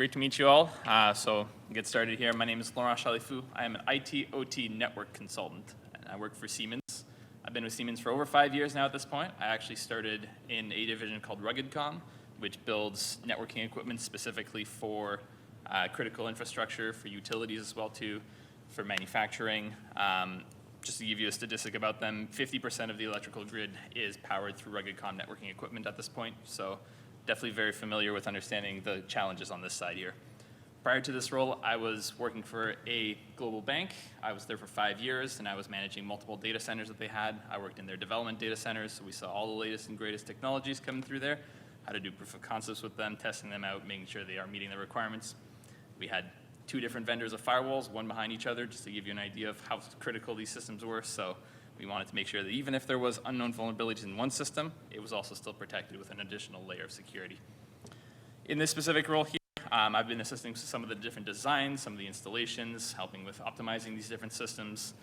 great to meet you all. So get started here. My name is Laurent. I am an IT/OT network consultant, and I work for Siemens. I've been with Siemens for over 5 years now at this point. I actually started in a division called RuggedCom, which builds networking equipment specifically for critical infrastructure, for utilities as well too, for manufacturing. Just to give you a statistic about them, 50% of the electrical grid is powered through RuggedCom networking equipment at this point. So definitely very familiar with understanding the challenges on this side here. Prior to this role, I was working for a global bank. I was there for 5 years, and I was managing multiple data centers that they had. I worked in their development data centers, so we saw all the latest and greatest technologies coming through there, how to do proof of concepts with them, testing them out, making sure they are meeting the requirements. We had 2 different vendors of firewalls, one behind each other, just to give you an idea of how critical these systems were. So we wanted to make sure that even if there was unknown vulnerabilities in one system, it was also still protected with an additional layer of security. In this specific role here, I've been assisting with some of the different designs, some of the installations, helping with optimizing these different systems.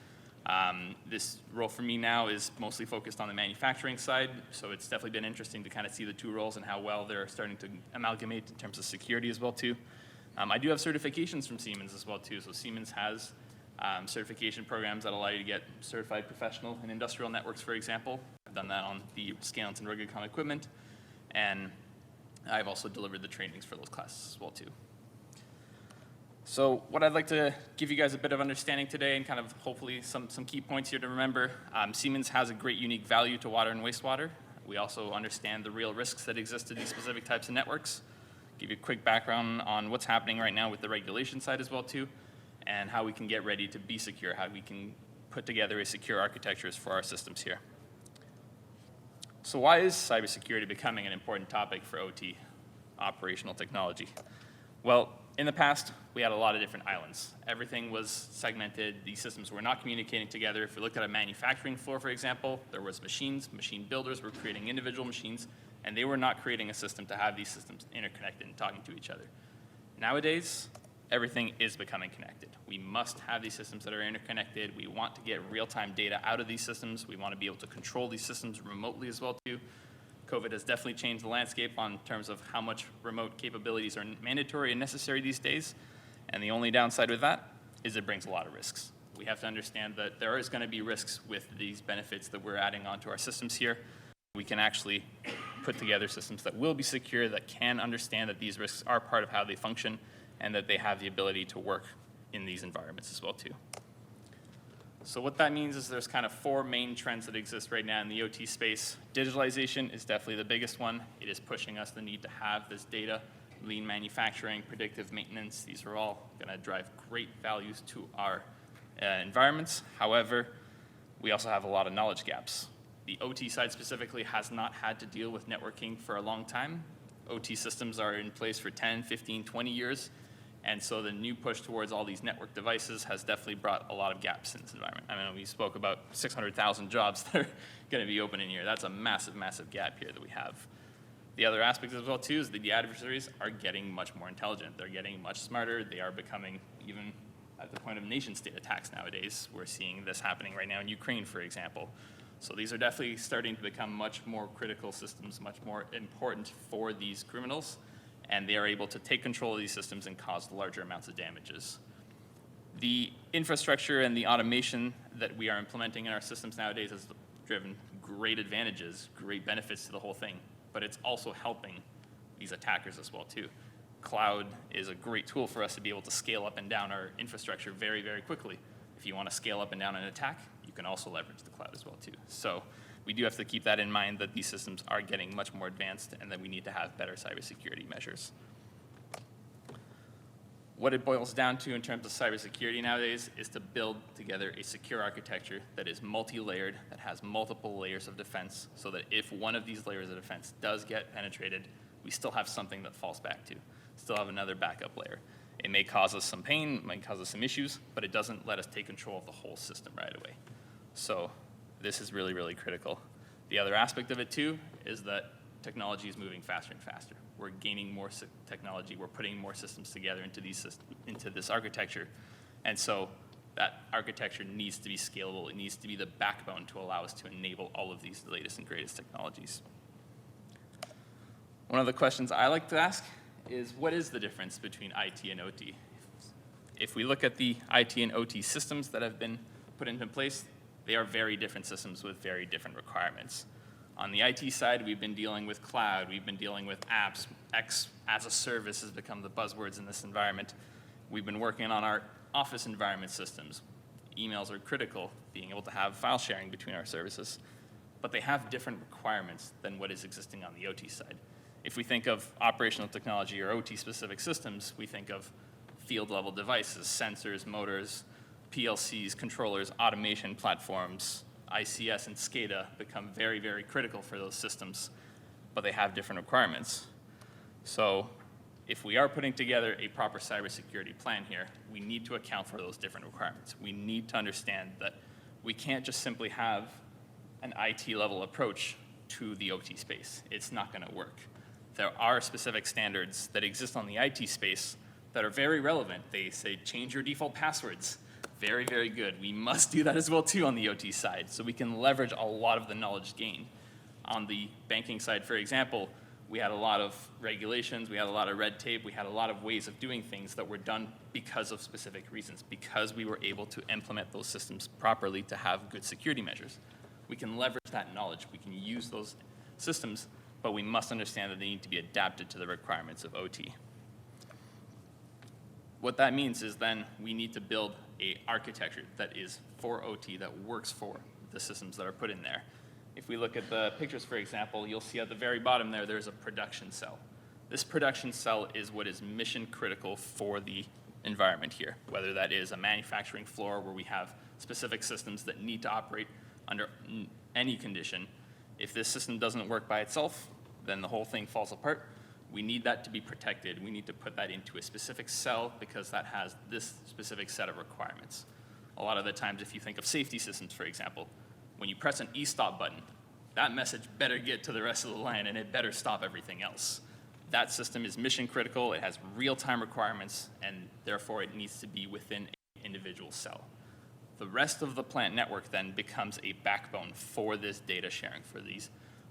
This role for me now is mostly focused on the manufacturing side, so it's definitely been interesting to kind of see the 2 roles and how well they're starting to amalgamate in terms of security as well too. I do have certifications from Siemens as well too, so Siemens has certification programs that allow you to get certified professional in industrial networks, for example. I've done that on the Scalent and RuggedCom equipment, and I've also delivered the trainings for those classes as well too. So what I'd like to give you guys a bit of understanding today, and kind of hopefully some key points here to remember. Siemens has a great unique value to water and wastewater. We also understand the real risks that exist to these specific types of networks. Give you a quick background on what's happening right now with the regulation side as well too, and how we can get ready to be secure, how we can put together a secure architectures for our systems here. So why is cybersecurity becoming an important topic for OT, operational technology? Well, in the past, we had a lot of different islands. Everything was segmented. These systems were not communicating together. If you looked at a manufacturing floor, for example, there was machines. Machine builders were creating individual machines, and they were not creating a system to have these systems interconnected and talking to each other. Nowadays, everything is becoming connected. We must have these systems that are interconnected. We want to get real-time data out of these systems. We want to be able to control these systems remotely as well too. COVID has definitely changed the landscape on terms of how much remote capabilities are mandatory and necessary these days. And the only downside with that is it brings a lot of risks. We have to understand that there is going to be risks with these benefits that we're adding onto our systems here. We can actually put together systems that will be secure, that can understand that these risks are part of how they function, and that they have the ability to work in these environments as well too. So what that means is there's kind of 4 main trends that exist right now in the OT space. Digitalization is definitely the biggest one. It is pushing us the need to have this data, lean manufacturing, predictive maintenance. These are all going to drive great values to our environments. However, we also have a lot of knowledge gaps. The OT side specifically has not had to deal with networking for a long time. OT systems are in place for 10, 15, 20 years. And so the new push towards all these network devices has definitely brought a lot of gaps in this environment. I mean, we spoke about 600,000 jobs that are going to be open in here. That's a massive, massive gap here that we have. The other aspect as well too is that the adversaries are getting much more intelligent. They're getting much smarter. They are becoming even at the point of nation-state attacks nowadays. We're seeing this happening right now in Ukraine, for example. So these are definitely starting to become much more critical systems, much more important for these criminals, and they are able to take control of these systems and cause larger amounts of damages. The infrastructure and the automation that we are implementing in our systems nowadays has driven great advantages, great benefits to the whole thing, but it's also helping these attackers as well too. Cloud is a great tool for us to be able to scale up and down our infrastructure very, very quickly. If you want to scale up and down an attack, you can also leverage the cloud as well too. So we do have to keep that in mind, that these systems are getting much more advanced and that we need to have better cybersecurity measures. What it boils down to in terms of cybersecurity nowadays is to build together a secure architecture that is multi-layered, that has multiple layers of defense, so that if one of these layers of defense does get penetrated, we still have something that falls back to, still have another backup layer. It may cause us some pain, it might cause us some issues, but it doesn't let us take control of the whole system right away. So this is really, really critical. The other aspect of it too is that technology is moving faster and faster. We're gaining more technology. We're putting more systems together into this architecture. And so that architecture needs to be scalable. It needs to be the backbone to allow us to enable all of these latest and greatest technologies. One of the questions I like to ask is what is the difference between IT and OT? If we look at the IT and OT systems that have been put into place, they are very different systems with very different requirements. On the IT side, we've been dealing with cloud, we've been dealing with apps, X as a service has become the buzzwords in this environment. We've been working on our office environment systems. Emails are critical, being able to have file sharing between our services, but they have different requirements than what is existing on the OT side. If we think of operational technology or OT-specific systems, we think of field-level devices, sensors, motors, PLCs, controllers, automation platforms. ICS and SCADA become very, very critical for those systems, but they have different requirements. So if we are putting together a proper cybersecurity plan here, we need to account for those different requirements. We need to understand that we can't just simply have an IT-level approach to the OT space. It's not going to work. There are specific standards that exist on the IT space that are very relevant. They say change your default passwords. Very, very good. We must do that as well too on the OT side, so we can leverage a lot of the knowledge gained. On the banking side, for example, we had a lot of regulations, we had a lot of red tape, we had a lot of ways of doing things that were done because of specific reasons, because we were able to implement those systems properly to have good security measures. We can leverage that knowledge, we can use those systems, but we must understand that they need to be adapted to the requirements of OT. What that means is then we need to build an architecture that is for OT, that works for the systems that are put in there. If we look at the pictures, for example, you'll see at the very bottom there, there's a production cell. This production cell is what is mission critical for the environment here, whether that is a manufacturing floor where we have specific systems that need to operate under any condition. If this system doesn't work by itself, then the whole thing falls apart. We need that to be protected. We need to put that into a specific cell because that has this specific set of requirements. A lot of the times, if you think of safety systems, for example, when you press an e-stop button, that message better get to the rest of the line and it better stop everything else. That system is mission critical, it has real-time requirements, and therefore it needs to be within an individual cell. The rest of the plant network then becomes a backbone for this data sharing, for these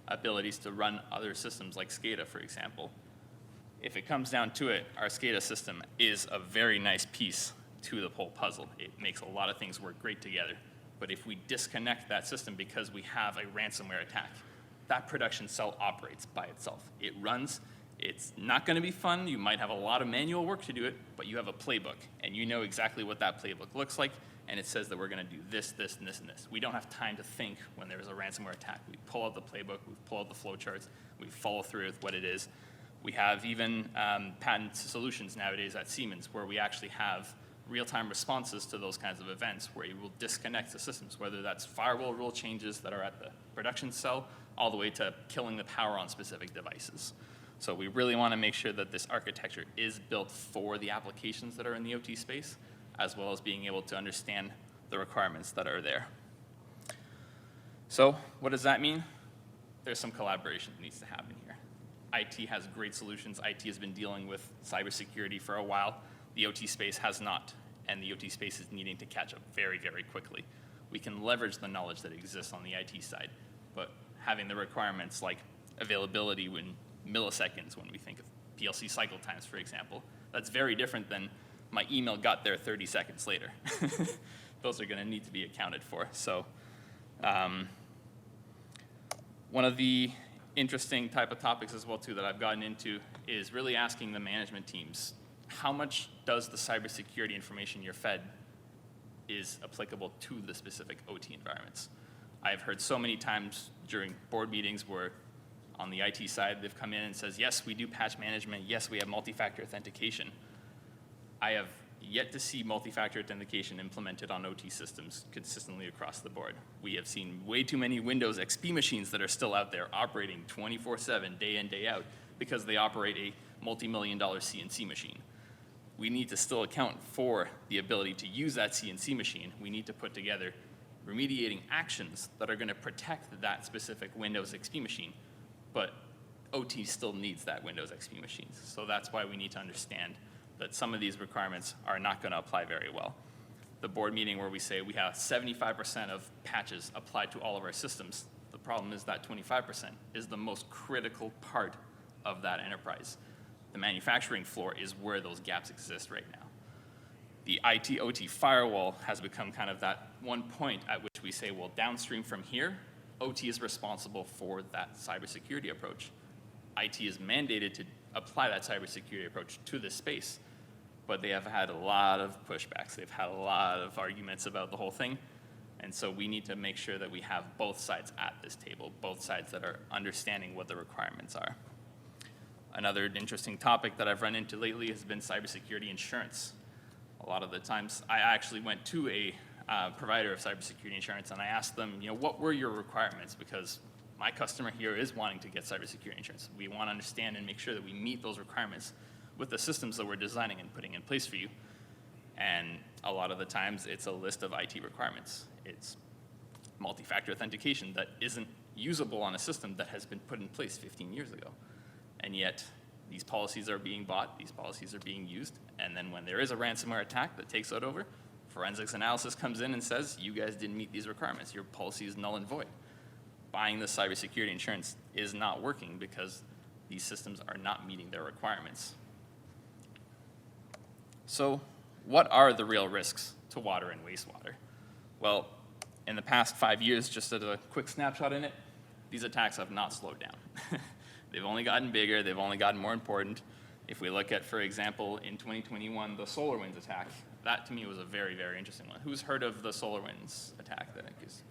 abilities to run other systems like SCADA, for example. If it comes down to it, our SCADA system is a very nice piece to the whole puzzle. It makes a lot of things work great together. But if we disconnect that system because we have a ransomware attack, that production cell operates by itself. It runs. It's not going to be fun. You might have a lot of manual work to do it, but you have a playbook, and you know exactly what that playbook looks like, and it says that we're going to do this, this, and this, and this. We don't have time to think when there's a ransomware attack. We pull out the playbook, we pull out the flowcharts, we follow through with what it is. We have even patent solutions nowadays at Siemens where we actually have real-time responses to those kinds of events where you will disconnect the systems, whether that's firewall rule changes that are at the production cell all the way to killing the power on specific devices. So we really want to make sure that this architecture is built for the applications that are in the OT space, as well as being able to understand the requirements that are there. So what does that mean? There's some collaboration that needs to happen here. IT has great solutions. IT has been dealing with cybersecurity for a while. The OT space has not, and the OT space is needing to catch up very, very quickly. We can leverage the knowledge that exists on the IT side, but having the requirements like availability in milliseconds when we think of PLC cycle times, for example, that's very different than my email got there 30 seconds later. Those are going to need to be accounted for. So one of the interesting type of topics as well too that I've gotten into is really asking the management teams, how much does the cybersecurity information you're fed is applicable to the specific OT environments? I've heard so many times during board meetings where on the IT side they've come in and says, yes, we do patch management, yes, we have multi-factor authentication. I have yet to see multi-factor authentication implemented on OT systems consistently across the board. We have seen way too many Windows XP machines that are still out there operating 24/7, day in, day out, because they operate a multi-million-dollar CNC machine. We need to still account for the ability to use that CNC machine. We need to put together remediating actions that are going to protect that specific Windows XP machine, but OT still needs that Windows XP machine. So that's why we need to understand that some of these requirements are not going to apply very well. The board meeting where we say we have 75% of patches applied to all of our systems, the problem is that 25% is the most critical part of that enterprise. the manufacturing floor is where those gaps exist right now. The IT/OT firewall has become kind of that one point at which we say, well, downstream from here, OT is responsible for that cybersecurity approach. IT is mandated to apply that cybersecurity approach to this space, but they have had a lot of pushbacks. They've had a lot of arguments about the whole thing, and so we need to make sure that we have both sides at this table, both sides that are understanding what the requirements are. Another interesting topic that I've run into lately has been cybersecurity insurance. A lot of the times, I actually went to a provider of cybersecurity insurance and I asked them, what were your requirements? Because my customer here is wanting to get cybersecurity insurance. We want to understand and make sure that we meet those requirements with the systems that we're designing and putting in place for you. And a lot of the times, it's a list of IT requirements. It's multi-factor authentication that isn't usable on a system that has been put in place 15 years ago. And yet, these policies are being bought, these policies are being used, and then when there is a ransomware attack that takes that over, forensics analysis comes in and says, you guys didn't meet these requirements, your policy is null and void. Buying the cybersecurity insurance is not working because these systems are not meeting their requirements. So, what are the real risks to water and wastewater? Well, in the past 5 years, just as a quick snapshot in it, these attacks have not slowed down. They've only gotten bigger, they've only gotten more important. If we look at, for example, in 2021, the SolarWinds attack, that to me was a very, very interesting one. Who's heard of the SolarWinds attack? That is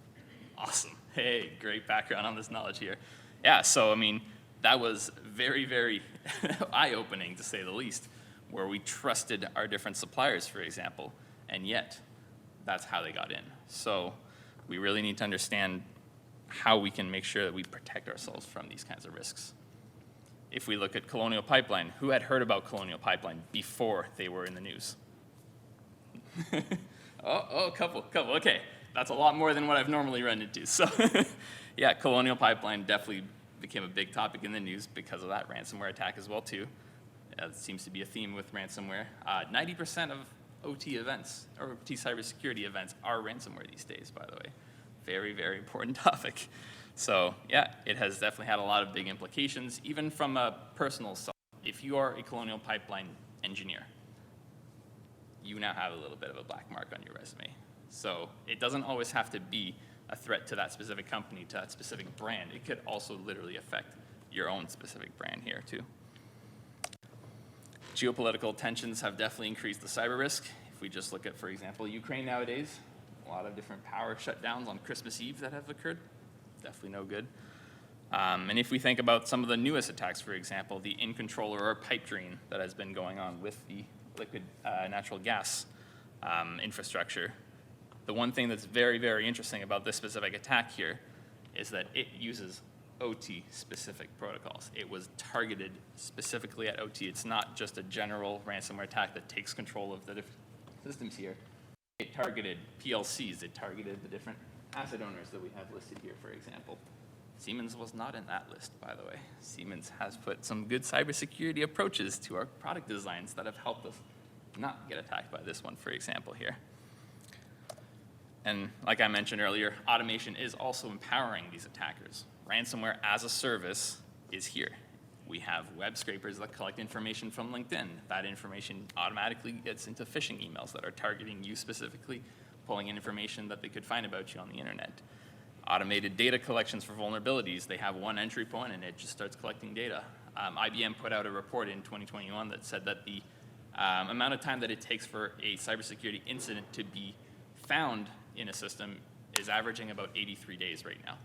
awesome. Hey, great background on this knowledge here. Yeah, so I mean, that was very, very eye-opening to say the least, where we trusted our different suppliers, for example, and yet that's how they got in. So we really need to understand how we can make sure that we protect ourselves from these kinds of risks. If we look at Colonial Pipeline, who had heard about Colonial Pipeline before they were in the news? a couple, okay. That's a lot more than what I've normally run into. So yeah, Colonial Pipeline definitely became a big topic in the news because of that ransomware attack as well too. It seems to be a theme with ransomware. 90% of OT events, or OT cybersecurity events, are ransomware these days, by the way. Very, very important topic. So yeah, it has definitely had a lot of big implications, even from a personal side. If you are a Colonial Pipeline engineer, you now have a little bit of a black mark on your resume. So it doesn't always have to be a threat to that specific company, to that specific brand. It could also literally affect your own specific brand here too. Geopolitical tensions have definitely increased the cyber risk. If we just look at, for example, Ukraine nowadays, a lot of different power shutdowns on Christmas Eve that have occurred. Definitely no good. And if we think about some of the newest attacks, for example, the in-controller or pipe dream that has been going on with the liquid natural gas infrastructure, the one thing that's very, very interesting about this specific attack here is that it uses OT-specific protocols. It was targeted specifically at OT. It's not just a general ransomware attack that takes control of the different systems here. It targeted PLCs. It targeted the different asset owners that we have listed here, for example. Siemens was not in that list, by the way. Siemens has put some good cybersecurity approaches to our product designs that have helped us not get attacked by this one, for example, here. And like I mentioned earlier, automation is also empowering these attackers. Ransomware as a service is here. We have web scrapers that collect information from LinkedIn. That information automatically gets into phishing emails that are targeting you specifically, pulling in information that they could find about you on the internet. Automated data collections for vulnerabilities. They have one entry point and it just starts collecting data. IBM put out a report in 2021 that said that the amount of time that it takes for a cybersecurity incident to be found in a system is averaging about 83 days right now.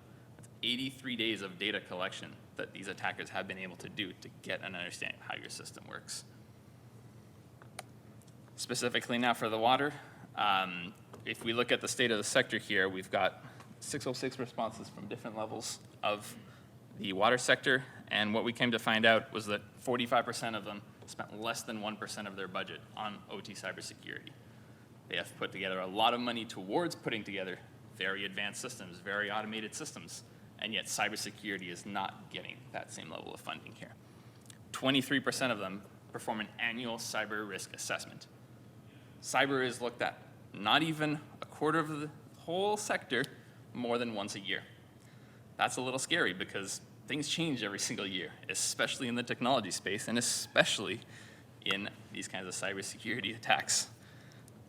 83 days of data collection that these attackers have been able to do to get an understanding of how your system works. Specifically now for the water, if we look at the state of the sector here, we've got 606 responses from different levels of the water sector, and what we came to find out was that 45% of them spent less than 1% of their budget on OT cybersecurity. They have put together a lot of money towards putting together very advanced systems, very automated systems, and yet cybersecurity is not getting that same level of funding here. 23% of them perform an annual cyber risk assessment. Cyber is looked at not even a quarter of the whole sector more than once a year. That's a little scary because things change every single year, especially in the technology space and especially in these kinds of cybersecurity attacks.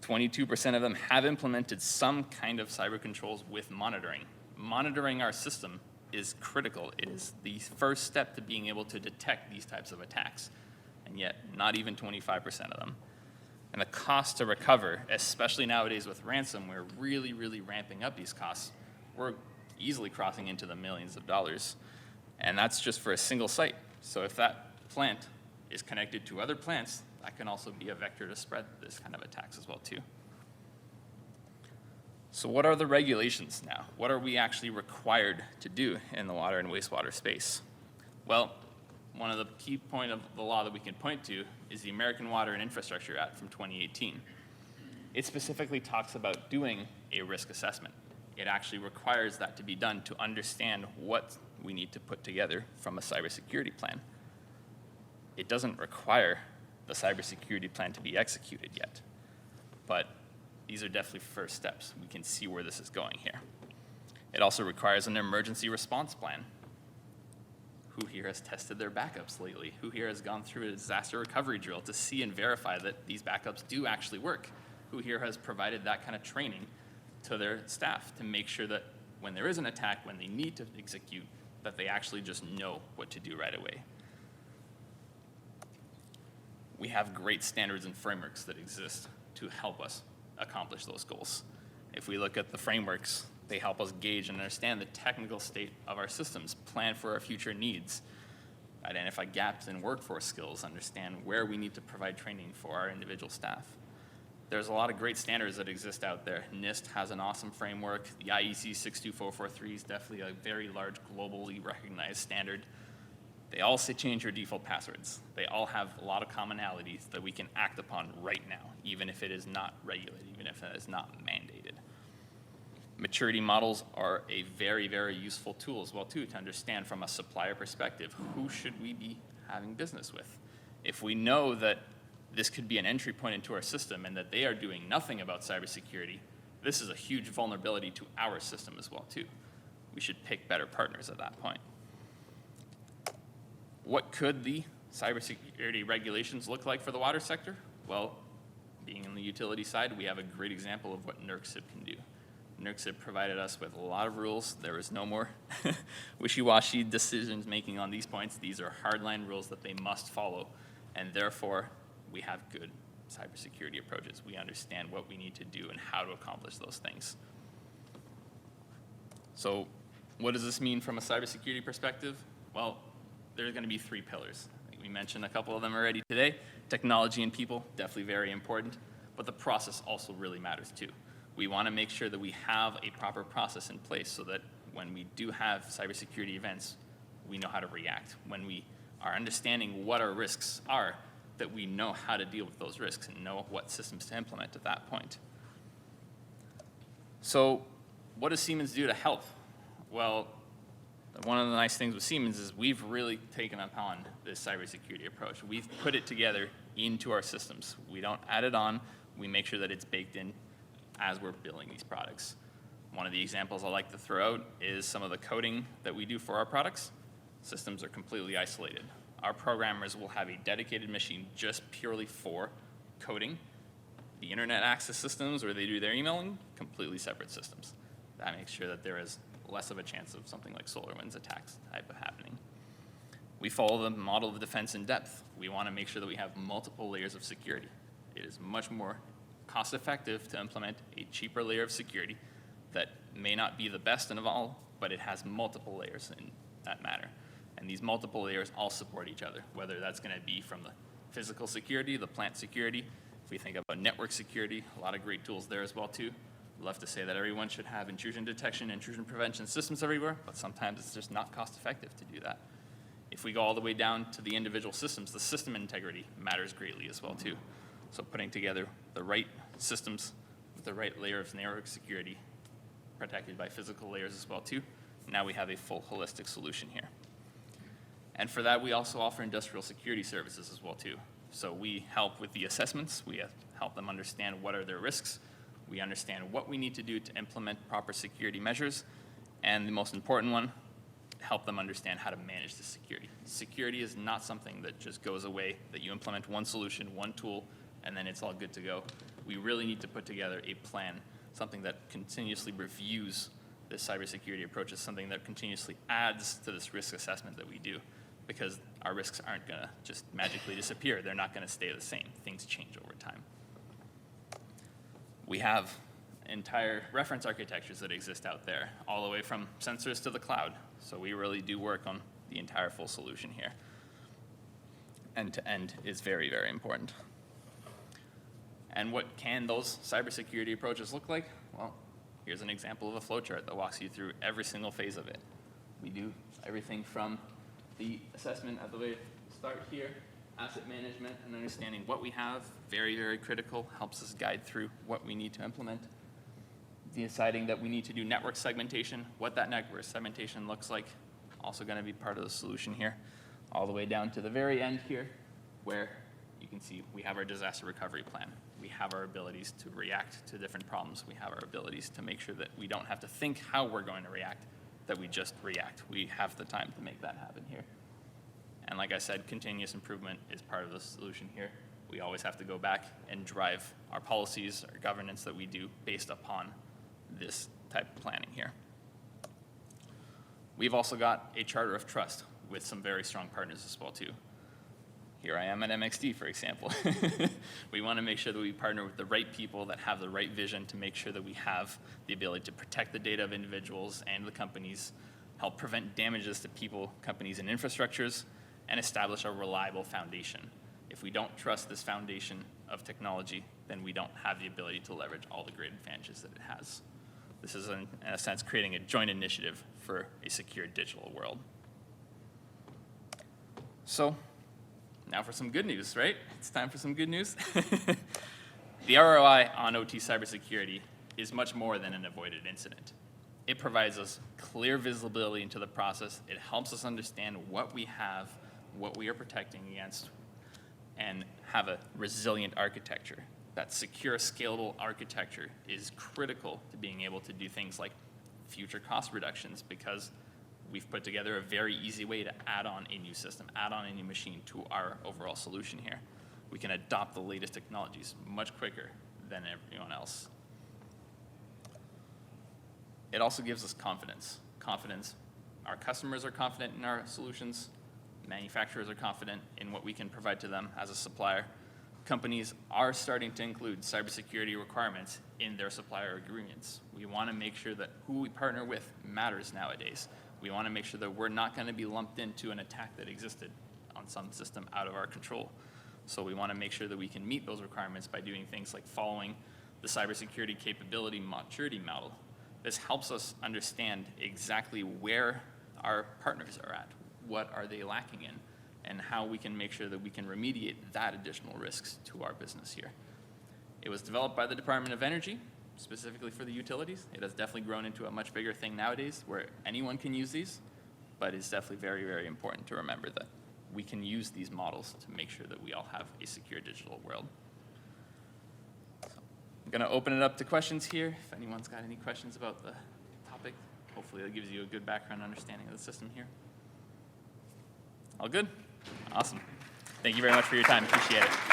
22% of them have implemented some kind of cyber controls with monitoring. Monitoring our system is critical. It is the first step to being able to detect these types of attacks, and yet not even 25% of them. And the cost to recover, especially nowadays with ransomware really, really ramping up these costs, we're easily crossing into the millions of dollars. And that's just for a single site. So if that plant is connected to other plants, that can also be a vector to spread this kind of attacks as well too. So what are the regulations now? What are we actually required to do in the water and wastewater space? Well, one of the key points of the law that we can point to is the American Water and Infrastructure Act from 2018. It specifically talks about doing a risk assessment. It actually requires that to be done to understand what we need to put together from a cybersecurity plan. It doesn't require the cybersecurity plan to be executed yet, but these are definitely first steps. We can see where this is going here. It also requires an emergency response plan. Who here has tested their backups lately? Who here has gone through a disaster recovery drill to see and verify that these backups do actually work? Who here has provided that kind of training to their staff to make sure that when there is an attack, when they need to execute, that they actually just know what to do right away? We have great standards and frameworks that exist to help us accomplish those goals. If we look at the frameworks, they help us gauge and understand the technical state of our systems, plan for our future needs, identify gaps in workforce skills, understand where we need to provide training for our individual staff. There's a lot of great standards that exist out there. NIST has an awesome framework. The IEC 62443 is definitely a very large, globally recognized standard. They all say change your default passwords. They all have a lot of commonalities that we can act upon right now, even if it is not regulated, even if it is not mandated. Maturity models are a very, very useful tool as well too to understand from a supplier perspective, who should we be having business with? If we know that this could be an entry point into our system and that they are doing nothing about cybersecurity, this is a huge vulnerability to our system as well too. We should pick better partners at that point. What could the cybersecurity regulations look like for the water sector? Well, being on the utility side, we have a great example of what NERC-CIP can do. NERC-CIP provided us with a lot of rules. There is no more wishy-washy decisions making on these points. These are hardline rules that they must follow, and therefore we have good cybersecurity approaches. We understand what we need to do and how to accomplish those things. So what does this mean from a cybersecurity perspective? Well, there's going to be three pillars. I think we mentioned a couple of them already today. Technology and people, definitely very important, but the process also really matters too. We want to make sure that we have a proper process in place so that when we do have cybersecurity events, we know how to react. When we are understanding what our risks are, that we know how to deal with those risks and know what systems to implement at that point. So what does Siemens do to help? Well, one of the nice things with Siemens is we've really taken upon this cybersecurity approach. We've put it together into our systems. We don't add it on. We make sure that it's baked in as we're building these products. One of the examples I like to throw out is some of the coding that we do for our products. Systems are completely isolated. Our programmers will have a dedicated machine just purely for coding. The internet access systems where they do their emailing, completely separate systems. That makes sure that there is less of a chance of something like SolarWinds attacks type of happening. We follow the model of defense in depth. We want to make sure that we have multiple layers of security. It is much more cost effective to implement a cheaper layer of security that may not be the best of all, but it has multiple layers in that matter. And these multiple layers all support each other, whether that's going to be from the physical security, the plant security. If we think about network security, a lot of great tools there as well too. I'd love to say that everyone should have intrusion detection, intrusion prevention systems everywhere, but sometimes it's just not cost effective to do that. If we go all the way down to the individual systems, the system integrity matters greatly as well too. So putting together the right systems with the right layer of network security, protected by physical layers as well too. Now we have a full holistic solution here. And for that, we also offer industrial security services as well too. So we help with the assessments. We help them understand what are their risks. We understand what we need to do to implement proper security measures. And the most important one help them understand how to manage the security. Security is not something that just goes away, that you implement one solution, one tool, and then it's all good to go. We really need to put together a plan, something that continuously reviews this cybersecurity approach, is something that continuously adds to this risk assessment that we do, because our risks aren't going to just magically disappear. They're not going to stay the same. Things change over time. We have entire reference architectures that exist out there, all the way from sensors to the cloud. So we really do work on the entire full solution here. End-to-end is very, very important. And what can those cybersecurity approaches look like? Well, here's an example of a flowchart that walks you through every single phase of it. We do everything from the assessment at the way start here, asset management and understanding what we have, very, very critical, helps us guide through what we need to implement. Deciding that we need to do network segmentation, what that network segmentation looks like, also going to be part of the solution here, all the way down to the very end here, where you can see we have our disaster recovery plan. We have our abilities to react to different problems. We have our abilities to make sure that we don't have to think how we're going to react, that we just react. We have the time to make that happen here. And like I said, continuous improvement is part of the solution here. We always have to go back and drive our policies, our governance that we do based upon this type of planning here. We've also got a charter of trust with some very strong partners as well too. Here I am at MXD, for example. We want to make sure that we partner with the right people that have the right vision to make sure that we have the ability to protect the data of individuals and the companies, help prevent damages to people, companies, and infrastructures, and establish a reliable foundation. If we don't trust this foundation of technology, then we don't have the ability to leverage all the great advantages that it has. This is, in a sense, creating a joint initiative for a secure digital world. So, now for some good news, right? It's time for some good news. The ROI on OT cybersecurity is much more than an avoided incident. It provides us clear visibility into the process. It helps us understand what we have, what we are protecting against, and have a resilient architecture. That secure, scalable architecture is critical to being able to do things like future cost reductions, because we've put together a very easy way to add on a new system, add on a new machine to our overall solution here. We can adopt the latest technologies much quicker than everyone else. It also gives us confidence. Confidence. Our customers are confident in our solutions. Manufacturers are confident in what we can provide to them as a supplier. Companies are starting to include cybersecurity requirements in their supplier agreements. We want to make sure that who we partner with matters nowadays. We want to make sure that we're not going to be lumped into an attack that existed on some system out of our control. So we want to make sure that we can meet those requirements by doing things like following the cybersecurity capability maturity model. This helps us understand exactly where our partners are at, what are they lacking in, and how we can make sure that we can remediate that additional risks to our business here. It was developed by the Department of Energy, specifically for the utilities. It has definitely grown into a much bigger thing nowadays where anyone can use these, but it's definitely very, very important to remember that we can use these models to make sure that we all have a secure digital world. So I'm going to open it up to questions here. If anyone's got any questions about the topic, hopefully that gives you a good background understanding of the system here. All good? Awesome. Thank you very much for your time. Appreciate it.